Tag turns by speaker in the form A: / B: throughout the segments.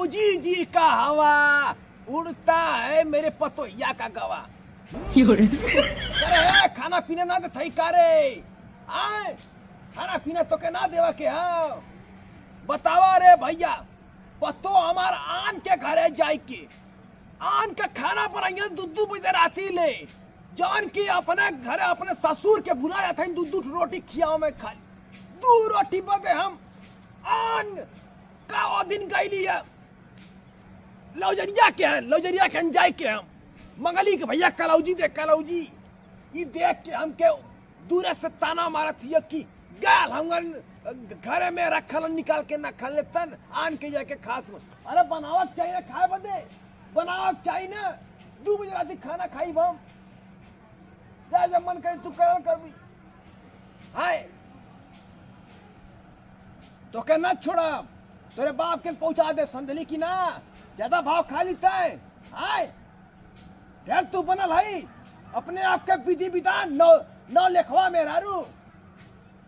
A: कलौजी जी का हवा उड़ता है मेरे पतोहिया का गवा। अरे खाना पीना ना दे का रे, आए खाना पीना तो के ना देवा के हाँ बतावा रे भैया। पतो हमार आन के घरे जाए के आन का खाना बनाइए 2-2 बजे राती ले जान की अपने घरे अपने ससुर के बुला जाता है 2-2 रोटी खियाओ में खाली 2 रोटी बदे हम आन का वो दिन गईली है लौजरिया के जाए के हम मंगली के भैया कलौजी ये देख के हमके दूर से ताना मारत हिय कि गाल हम घरे में रखल निकाल के न खा लेतन आन के जाके खात में। अरे बनावत चाहिए खाए बदे बनावत चाहिए ना 2 बजे रात खाना खाई हम जब मन करे तू कर भी हाय तो के न छोड़ा तेरे बाप के पहुंचा दे संदली की ना ज्यादा भाव खा लेता है हाय यार तू बनल है अपने आप के विधि विधान नौ लेखवा में रारू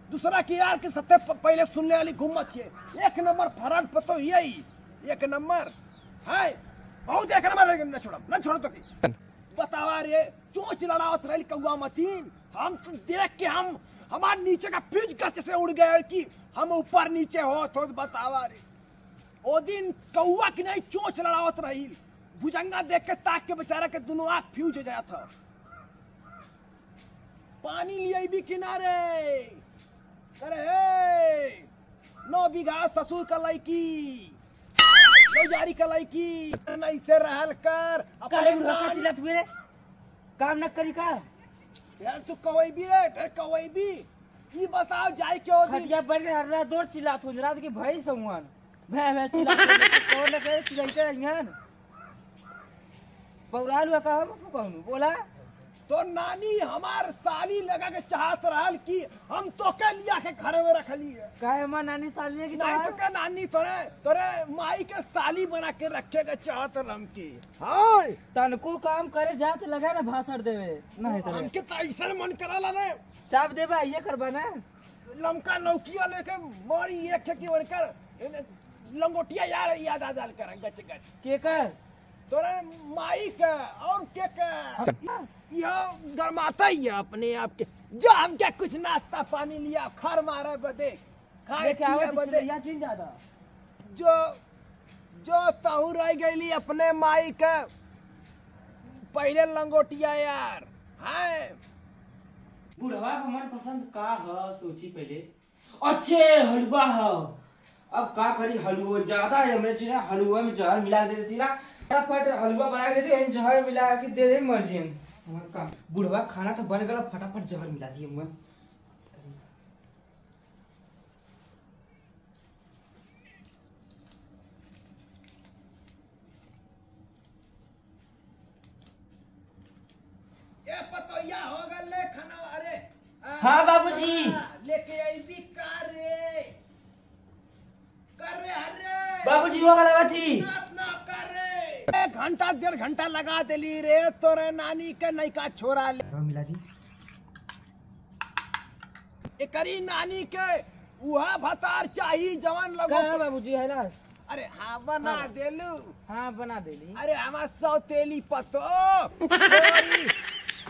A: दूसरा की यार के सत्य पहले सुनने वाली घुमत है 1 नंबर फराड पतो यही 1 नंबर है बहुत 1 नंबर न छोड़ तो की बतावा रे चोंच लड़ावत रही कौआ मतीन हम देख के हम हमारे नीचे का फ्यूज गच से उड़ गए कि हम ऊपर नीचे हो तो बतावा रे ओ दिन कौआ की नहीं चोंच लड़ावत रही भुजंगा देख के ताक के बेचारा के दोनों आंख फ्यूज हो जाया था। पानी लिए भी किनारे अरे 9 बीघा ससुर का लड़की लौजारी का लड़की नहीं से रहल कर
B: चिल्लत हुए काम न करी का
A: यार तू कवई भी रे कवई भी ये बताओ जाए क्यों
B: खटिया पर हर रात दौड़ चिल्लात हो रात के भाई समुआन भै चिल्लात कौन लगे चिल्लाते रहन पौराल हुआ का कौन बोला
A: तो नानी हमार साली लगा के चाहत रहल कि हम तो के लिया के घरे में रखली है
B: काहे हमार नानी साली की
A: नहीं तो के नानी तोरे माई के साली बना के रखे के चाहत रहम की हां
B: तनको काम करे जात लगा ना भाषण देवे नहीं तो
A: हमके तो ऐसा मन कराला ने
B: चाप देबा ये करबा ना
A: लमका नौकिया लेके मारी एक की वरकर लंगोटिया यार याद आ जाल कर गच गच
B: के कर
A: तोरे माई का और के यह गरमाता ही है अपने आप के जो हम क्या कुछ नाश्ता पानी लिया खर मारे बदे खाए पिए बदे
B: या चीज ज्यादा
A: जो ताहू रह गई अपने माई का पहले लंगोटिया यार हाय
B: बुढ़वा का मन पसंद का है सोची पहले अच्छे हलवा है अब का करी हलवा ज्यादा है हमने चीज हलवा में जहर मिला दे देती ना फटाफट हलवा बना के देते जहर मिला के दे दे मर्जी हमारा काम बुढ़वा खाना तो बन गया फटाफट जहर मिला दिए मैं
A: ये पतोया हो गल ले खाना अरे
B: हाँ बाबूजी
A: लेके आई भी कर रे हरे
B: बाबूजी हो गला थी
A: ना कर रे 1 घंटा 1.5 घंटा लगा देली रे तोरे नानी के नैका छोरा ले
B: मिला दी
A: एकरी नानी के उहा भतार चाहिए जवान लगो
B: का बाबूजी है ना
A: अरे हाँ बना देलू
B: हाँ बना देली
A: अरे हमार सौतेली पतो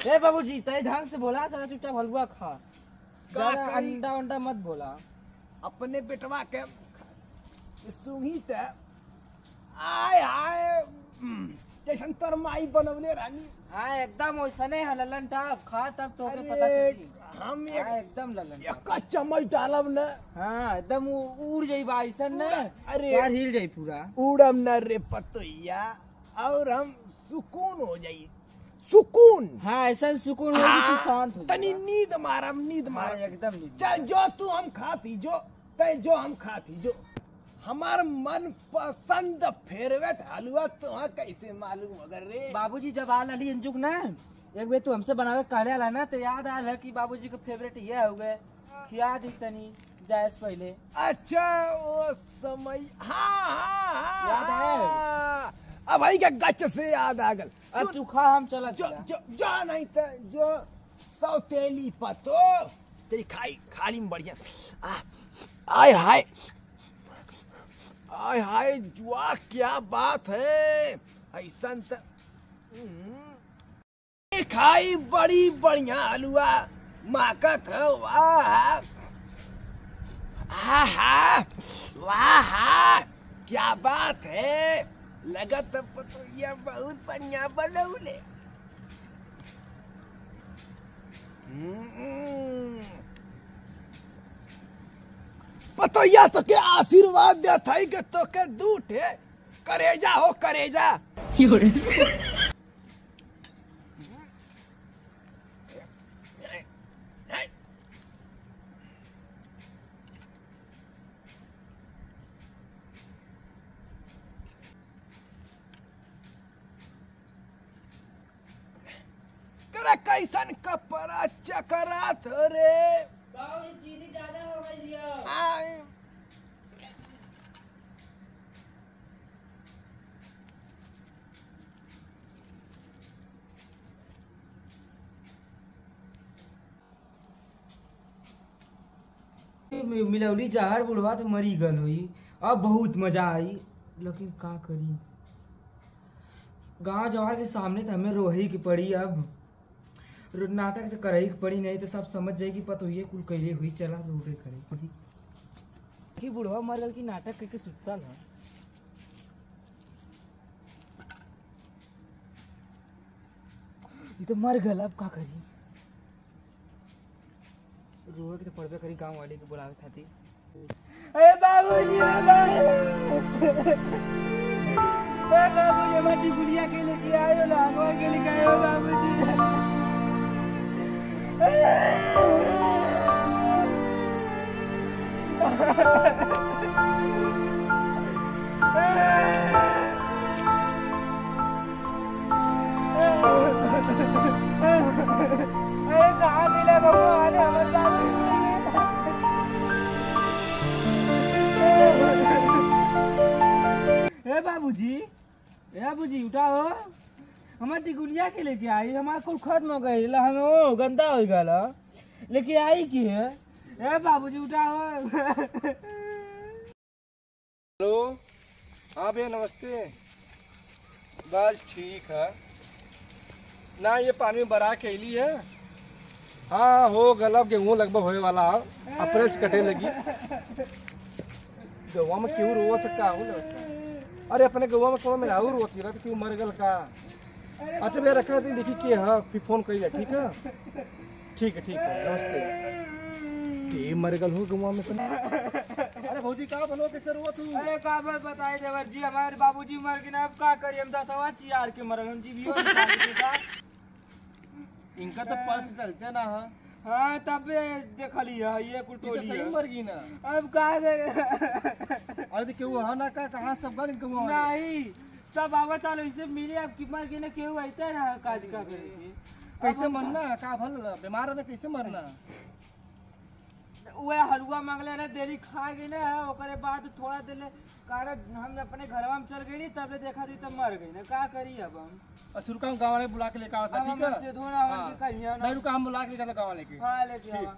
B: ए बाबूजी तय ढंग से बोला सारा चुपचाप हलवा खा ज्यादा अंडा अंडा मत बोला
A: अपने बेटवा के सुही ते आय आय जैसन तोर माई बनवले रानी
B: हाँ एकदम वैसने है ललन टाप खा तब तो के पता चली
A: हम
B: एकदम ललन
A: एक चम्मच डालब न
B: हाँ एकदम उड़ जाई बाइसन न
A: अरे
B: यार हिल जाई पूरा
A: उड़म न रे पतोया और हम सुकून हो जाई सुकून
B: हाँ ऐसा सुकून होगी कि शांत हो
A: तनी नींद मारम
B: एकदम नींद
A: चल जो तू हम खाती जो तय जो हम खाती जो हमार मन पसंद फेवरेट हलवा तो कैसे मालूम अगर रे
B: बाबूजी जब आ लली अंजुक ना एक बार तू हमसे बनावे काढ़े आला ना तो याद आ रहा कि बाबूजी का फेवरेट ये हो गए खिया दी तनी जाए पहले
A: अच्छा वो समय हाँ
B: याद है
A: अब भाई क्या गच से याद आ गल
B: अब तू खा हम चला
A: जो नहीं तो जो सौतेली पतो तेरी खाली में बढ़िया आय हाय हाय हाय जुआ क्या बात है। ऐसा खाई बड़ी बढ़िया हलवा माकत है। वाह आहा वाह क्या बात है। लगत पतोहिया बहुत बढ़िया बनौले। पतोहिया तो के आशीर्वाद देता है कि तो के दूठे करेजा हो करेजा। कैसन कपड़ा चकरात रे।
B: चीनी ज्यादा हो गई है। मिलौली जहर बुढ़वा तो मरी गल हुई। अब बहुत मजा आई लेकिन का करी। गांव जवार के सामने तो हमें रोही की पड़ी। अब नाटक तो करे की पड़ी, नहीं तो सब समझ जाएगी पतोहिए कुल कैले हुई। चला रोबे करे पड़ी कि बुढ़वा मर गल की नाटक करके सुतल है। ये तो मर गल, अब का करी। रोए के तो पड़बे करी गांव वाले के बुलावे खातिर। अरे बाबूजी बाबूजी हमारी गुड़िया के लेके आयो ना, के लेके आयो बाबूजी। अरे कहाँ मिला भगवान हमारे बाबूजी। बाबूजी उठाओ, हमारी गुड़िया के लेके आई। हमारा कुल खत्म हो गई, हम ओ गंदा हो गया लेके आई की है। ए बाबूजी उठाओ।
C: हेलो हाँ भैया नमस्ते। बस ठीक है ना, ये पानी में बरा के अली है। हाँ हो गलब गेहूँ लगभग होने वाला है। अप्रैल से कटे लगी। गवा में क्यों रोवत का हो? अरे अपने गवा में कौन में राहु रोती रहा, क्यों मर गल का? अच्छा भैया रखा थी, देखी के हाँ फिर फोन कर लिया। ठीक है ठीक है नमस्ते। मर गल हो गवा में। अरे भौजी कहाँ बनो कैसे रोवा तू?
B: अरे का बताए देवर जी, हमारे बाबूजी मर गए ना, अब का करिए। हम दसवा चियार के मरल हम जी।
C: इनका तो पल्स चलते ना है।
B: हाँ तब देखली है ये कुल टोली
C: सही मर गई ना।
B: अब का
C: अरे क्यों हाँ ना का कहाँ सब गन गवा
B: नहीं सब आवत आलो इसे मिले। अब की मर गई ना, क्यों आते ना काज का करेगी।
C: कैसे मरना का भल बीमार में कैसे मरना?
B: वह हलवा मांगले ना, देरी खा गई ना, ओकरे बाद थोड़ा देर कारण हम अपने घरवा में चल गई, तब ले देखा थी तब मर गई ना, का करी अब हम।
C: अच्छा रुका हम गाँव वाले बुला के लेकर आता। ठीक है
B: से धोना
C: नहीं रुका हम बुला के लेकर गाँव वाले के।
B: हाँ लेके आवा।